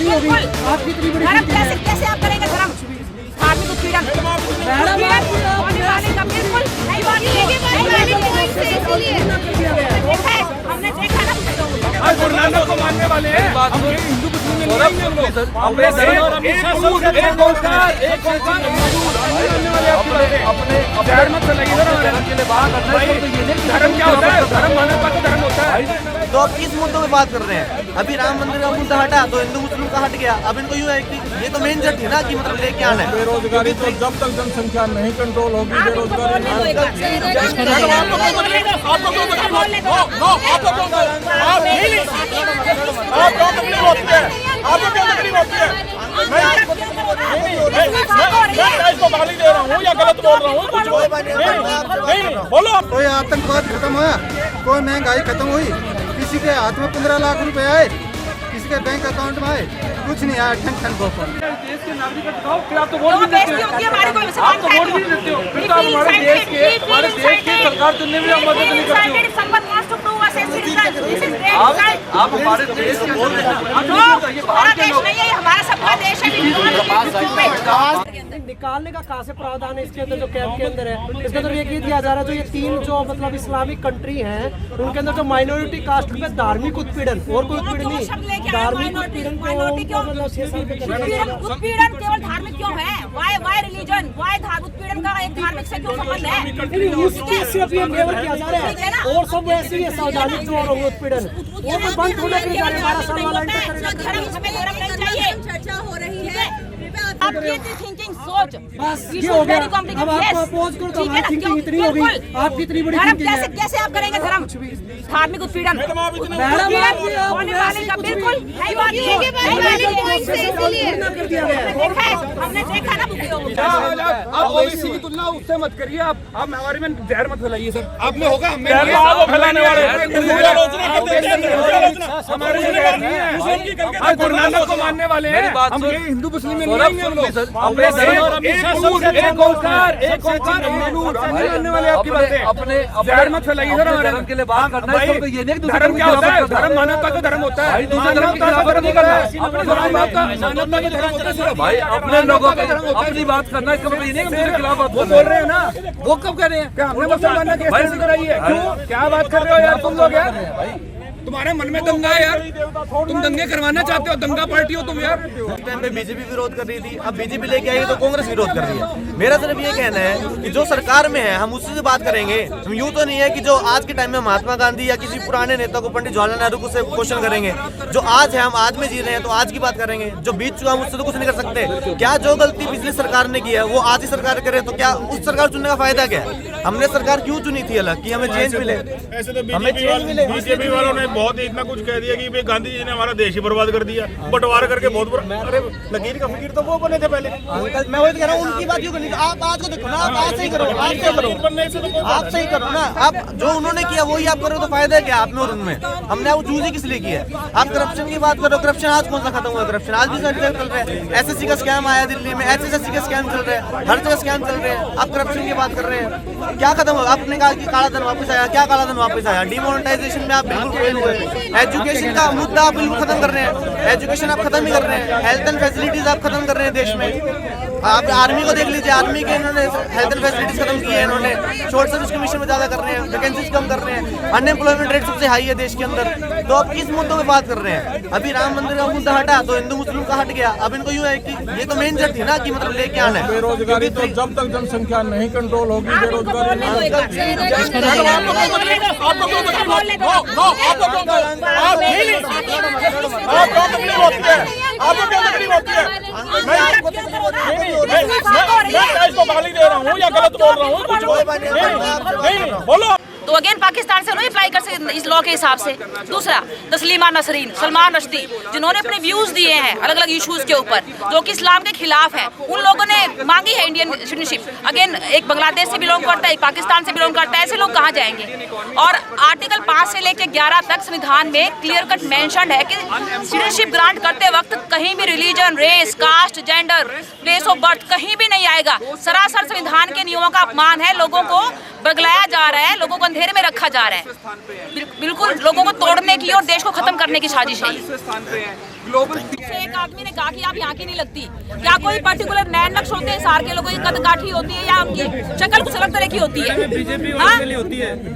धर्म कैसे आप करेंगे धर्म धार्मिक उत्पीड़न होने वाले का बिल्कुल नहीं हमने देखा ना गुरु नानक को मानने वाले हैं हिंदू मुस्लिम धर्म क्या होता है? धर्म मानवता का धर्म होता है। तो अब किस मुद्दों पे बात कर रहे हैं? अभी राम मंदिर का मुद्दा हटा तो हिंदू मुस्लिम का हट गया। अब इनको यूँ है कि ये तो मेन जट थी ना कि मतलब लेके आना है। बेरोजगारी तो जब तक जनसंख्या नहीं कंट्रोल होगी कोई आतंकवाद खत्म हुआ, कोई महंगाई खत्म हुई, किसी के हाथ में 15 लाख रुपए आए, किसी के बैंक अकाउंट में आए, कुछ नहीं आया। ठन ठन गोपाल देश के नागरिक का दिखाओ कि आप तो वोट भी देते हो, आप तो वोट भी देते हो, फिर तो आप हमारे देश की सरकार चुनने में आप मदद नहीं करते हो। आप हमारे देश के हमारा सबका देश है। निकालने का कहाँ से प्रावधान है इसके अंदर जो कैंप के अंदर है? इसके अंदर ये दिया जा रहा है जो ये 3 जो मतलब इस्लामिक कंट्री हैं उनके अंदर जो माइनॉरिटी कास्ट पे धार्मिक उत्पीड़न और कोई उत्पीड़न नहीं, धार्मिक उत्पीड़न को मतलब 6 साल उत्पीड़न केवल धार्मिक क्यों है? वाई रिलीजन वाई उत्पीड़न का एक धार्मिक से क्यों संबंध है? उसके सिर्फ ये लेवल किया जा रहा है और सब वैसे ही सावधानी जो और उत्पीड़न वो तो बंद होने के लिए 12 साल वाला चर्चा हो रही है। आपकी थिंकिंग सोच बस ये हो गया। अब आप अपोज करो तो हमारी थिंकिंग इतनी हो गई, आपकी इतनी बड़ी धर्म थिंकिंग कैसे आप करेंगे धर्म धार्मिक उत्पीड़न होने वाले का बिल्कुल हमने देखा ना। आप ओबीसी की तुलना उससे मत करिए। आप हमारे में जहर मत फैलाइए सर। आप में होगा फैलाने वाले गुरु नानक को मानने वाले हैं, हम हिंदू मुस्लिम में नहीं है। आपकी बातें अपने जहर मत फैलाइए सर। हमारे धर्म के लिए बात करना है तो ये नहीं कि धर्म क्या होता है? धर्म मानवता का धर्म होता है। दूसरे धर्म का धर्म नहीं करना है। मानवता का धर्म होता है भाई। अपने लोगों को अपनी बात करना, इसका मतलब ये नहीं कि मेरे खिलाफ बात बोल रहे हैं ना। वो कब कह रहे हैं कि हमने मुसलमानों की कैसे कराई है? क्यों क्या बात कर रहे हो यार तुम लोग? यार तुम्हारे मन में दंगा है यार, तुम दंगे करवाना चाहते हो, दंगा पार्टी हो तुम यार। टाइम पे बीजेपी विरोध कर रही थी, अब बीजेपी लेके आई तो कांग्रेस विरोध कर रही है। मेरा सिर्फ ये कहना है कि जो सरकार में है हम उससे बात करेंगे। हम यूँ तो नहीं है कि जो आज के टाइम में महात्मा गांधी या किसी पुराने नेता को पंडित जवाहरलाल नेहरू को से क्वेश्चन करेंगे। जो आज है हम आज में जी रहे हैं तो आज की बात करेंगे। जो बीत चुका हम उससे तो कुछ नहीं कर सकते। क्या जो गलती पिछली सरकार ने की है वो आज ही सरकार करे तो क्या उस सरकार चुनने का फायदा क्या है? हमने सरकार क्यों चुनी थी अलग कि हमें चेंज मिले? हमें चेंज मिले। बीजेपी वालों ने बहुत ही इतना कुछ कह दिया कि भाई गांधी जी ने हमारा देश ही बर्बाद कर दिया, बंटवारा करके बहुत बुरा। अरे लकीर का फकीर तो वो बने थे पहले। अंकल मैं वही कह रहा हूँ उनकी बात क्यों करनी? आप आज को देखो ना, आप आज से ही करो, आप से करो, आप से ही करो ना। आप जो उन्होंने किया वही आप करो तो फायदा क्या आप में और उनमें? हमने वो चूज ही किस लिए किया? आप करप्शन की बात करो, करप्शन आज कौन सा खत्म हुआ? करप्शन आज भी सारी जगह चल रहा है। एसएससी का स्कैम आया दिल्ली में, एचएसएससी का स्कैम चल रहा है, हर जगह स्कैम चल रहे हैं। आप करप्शन की बात कर रहे हैं, क्या खत्म हुआ? आपने कहा कि काला धन वापस आया, क्या काला धन वापस आया? डिमोनेटाइजेशन में आप बिल्कुल फेल हुए। एजुकेशन का मुद्दा आप बिल्कुल खत्म कर रहे हैं, एजुकेशन आप खत्म ही कर रहे हैं। हेल्थ एंड फैसिलिटीज आप खत्म कर रहे हैं देश में। आप आर्मी को देख लीजिए, आर्मी के इन्होंने हेल्थ एंड फैसिलिटीज खत्म की है। इन्होंने शॉर्ट सर्विस कमीशन में ज्यादा कर रहे हैं, वैकेंसीज कम कर रहे हैं, अनएम्प्लॉयमेंट रेट सबसे हाई है देश के अंदर। तो अब किस मुद्दों पे बात कर रहे हैं? अभी राम मंदिर का मुद्दा हटा तो हिंदू मुस्लिम का हट गया। अब इनको यूँ है कि ये तो मेन जट थी ना कि मतलब लेके आना है। बेरोजगारी तो जब तक जनसंख्या नहीं कंट्रोल होगी बेरोजगारी तो अगेन पाकिस्तान से उन्होंने अप्लाई कर सकते इस लॉ के हिसाब से। दूसरा तस्लीमा नसरीन, सलमान रश्दी, जिन्होंने अपने व्यूज दिए हैं अलग अलग इश्यूज के ऊपर जो कि इस्लाम के खिलाफ है, उन लोगों ने मांगी है इंडियन सिटीजनशिप। अगेन एक बांग्लादेश से बिलोंग करता है, एक पाकिस्तान से बिलोंग करता है, ऐसे लोग कहाँ जाएंगे? और आर्टिकल 5 से लेकर 11 तक संविधान में क्लियर कट मेंशन है कि सिटीजनशिप ग्रांट करते वक्त कहीं भी religion, race, caste, gender, place of birth कहीं भी नहीं आएगा। सरासर संविधान के नियमों का अपमान है। लोगों को बगलाया जा रहा है, लोगों को अंधेरे में रखा जा रहा है। बिल्कुल लोगों को तोड़ने की और देश को खत्म करने की साजिश है। एक आदमी ने कहा कि आप यहाँ की नहीं लगती, क्या कोई पर्टिकुलर नैन नक्श होते हैं सार के लोगों की कदकाठी होती है या उनकी शक्ल कुछ अलग तरह की होती है?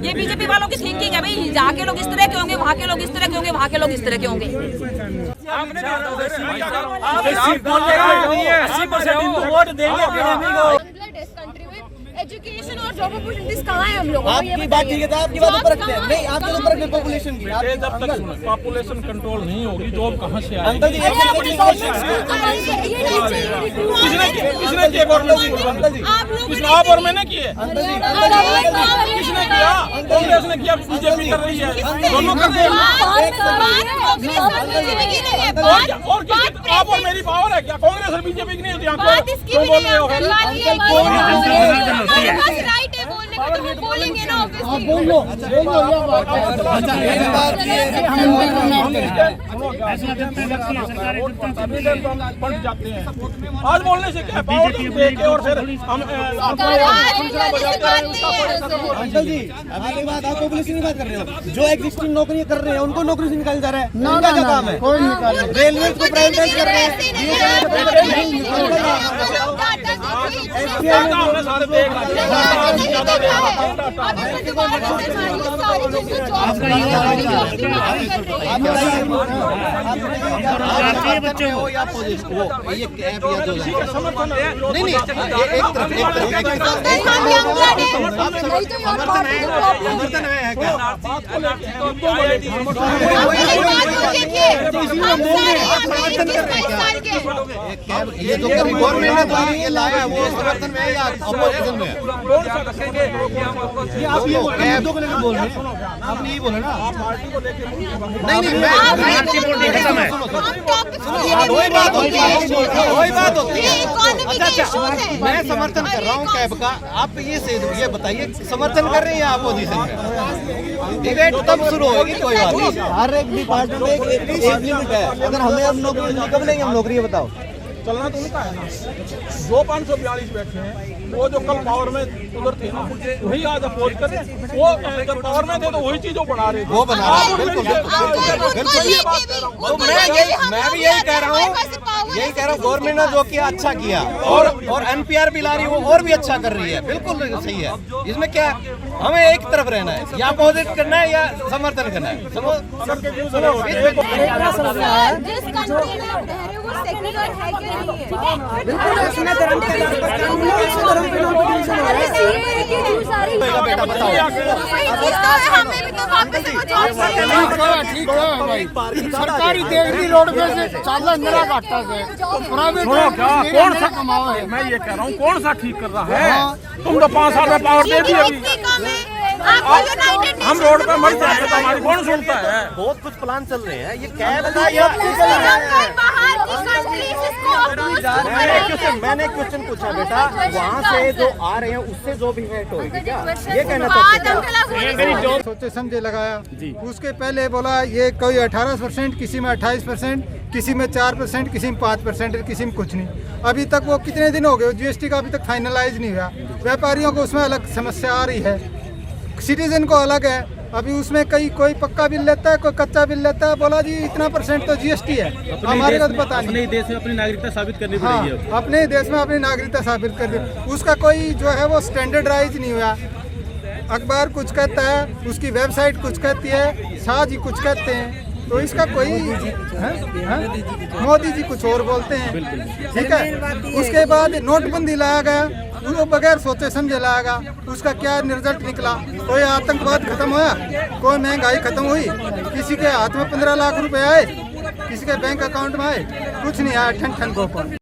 ये बीजेपी वालों की थिंकिंग है भाई, यहाँ के लोग इस तरह के होंगे, वहाँ के लोग इस तरह के होंगे, वहाँ के लोग इस तरह के होंगे। एजुकेशन और जॉब अपॉर्चुनिटीज कहाँ है हम लोगों को? आपकी बात ठीक है, आपकी बात ऊपर रखते हैं। नहीं, आपके ऊपर रखते पॉपुलेशन की। जब तक पॉपुलेशन कंट्रोल नहीं होगी, जॉब कहाँ से आएगी? अंकल जी, किसने किया गवर्नमेंट? किसने? आप और मैंने किए? किसने किया? कांग्रेस ने किया, बीजेपी कर रही है, दोनों कर रहे हैं। और आप और मेरी पावर है क्या? कांग्रेस और बीजेपी की नहीं होती? आप क्यों बोल रहे हो? राइट है बोलने का, तो वो बोलेंगे ना ऑब्वियसली। बोल लो। फंड जाते हैं। आज बोलने से क्या पावर देके और फिर हम अंकल जी, अभी की बात आप पॉपुलेशन की बात कर रहे हो। जो एग्जिस्टिंग नौकरी कर रहे हैं उनको नौकरी से निकाल जा रहा है। उनका क्या काम है? कोई निकाल। रेलवे को प्राइवेटाइज कर रहे हैं। सारे देख ये जो गवर्नमेंट ने ये लाया है वो समर्थन में है या अपोजिशन में है? ये आप ये मुद्दों को लेकर बोल रहे हैं, आपने ये बोला ना। नहीं नहीं, वही बात होती है, वही बात होती है। अच्छा, मैं समर्थन कर रहा हूँ कैब का, आप ये बताइए समर्थन कर रहे हैं या अपोजिशन में? डिबेट तब शुरू होगी, कोई बात नहीं। हर एक डिपार्टमेंट में एक लिमिट है। अगर हमें अब नौकरी कब लेंगे हम नौकरी, बताओ। चलना तो उनका है ना। जो 542 बैठे हैं, वो जो कल पावर में उधर थे ना, वही आज अपोज करें। वो जब पावर में थे तो वही चीजों बना रहे थे। वो बना रहे हैं, बिल्कुल बिल्कुल। तो मैं भी यही कह रहा हूँ, गवर्नमेंट ने जो किया अच्छा किया, और एनपीआर भी ला रही है, वो और भी अच्छा कर रही है, बिल्कुल सही है। इसमें क्या हमें एक तरफ रहना है, या अपोजिट करना है या समर्थन करना है। सरकारी देगी रोड पे से चाला मेरा घाटा से प्राइवेट कौन सा कमाओ है? मैं ये कह रहा हूँ, कौन सा ठीक कर रहा है? तुम तो 5 साल में पावर दे दी अभी। हम रोड पे मर जाते हैं, हमारी कौन सुनता है? बहुत कुछ प्लान चल रहे हैं। ये कैब मैंने क्वेश्चन पूछा बेटा, वहाँ से जो आ रहे हैं उससे जो भी इफेक्ट होगी क्या, ये कहना चाहते हैं? सोचे समझे लगाया जी। उसके पहले बोला ये कोई 18%, किसी में 28%, किसी में 4%, किसी में 5%, किसी में कुछ नहीं। अभी तक वो कितने दिन हो गए, जीएसटी का अभी तक फाइनलाइज नहीं हुआ। व्यापारियों को उसमें अलग समस्या आ रही है, सिटीजन को अलग है। अभी उसमें कोई पक्का बिल लेता है, कोई कच्चा बिल लेता है, बोला जी इतना % तो जीएसटी है। हमारे को तो पता नहीं। अपने देश में अपनी नागरिकता साबित करनी पड़ेगी। हाँ, अपने देश में अपनी नागरिकता साबित कर दी। उसका कोई जो है वो स्टैंडर्डाइज नहीं हुआ। अखबार कुछ कहता है, उसकी वेबसाइट कुछ कहती है, शाह जी कुछ कहते हैं, तो इसका कोई मोदी जी कुछ और बोलते हैं। ठीक है, उसके बाद नोटबंदी लाया गया, वो बगैर सोचे समझे लाएगा। उसका क्या रिजल्ट निकला? कोई आतंकवाद खत्म हुआ, कोई महंगाई खत्म हुई, किसी के हाथ में 15 लाख रुपए आए, किसी के बैंक अकाउंट में आए, कुछ नहीं आया। ठन ठन गोपाल।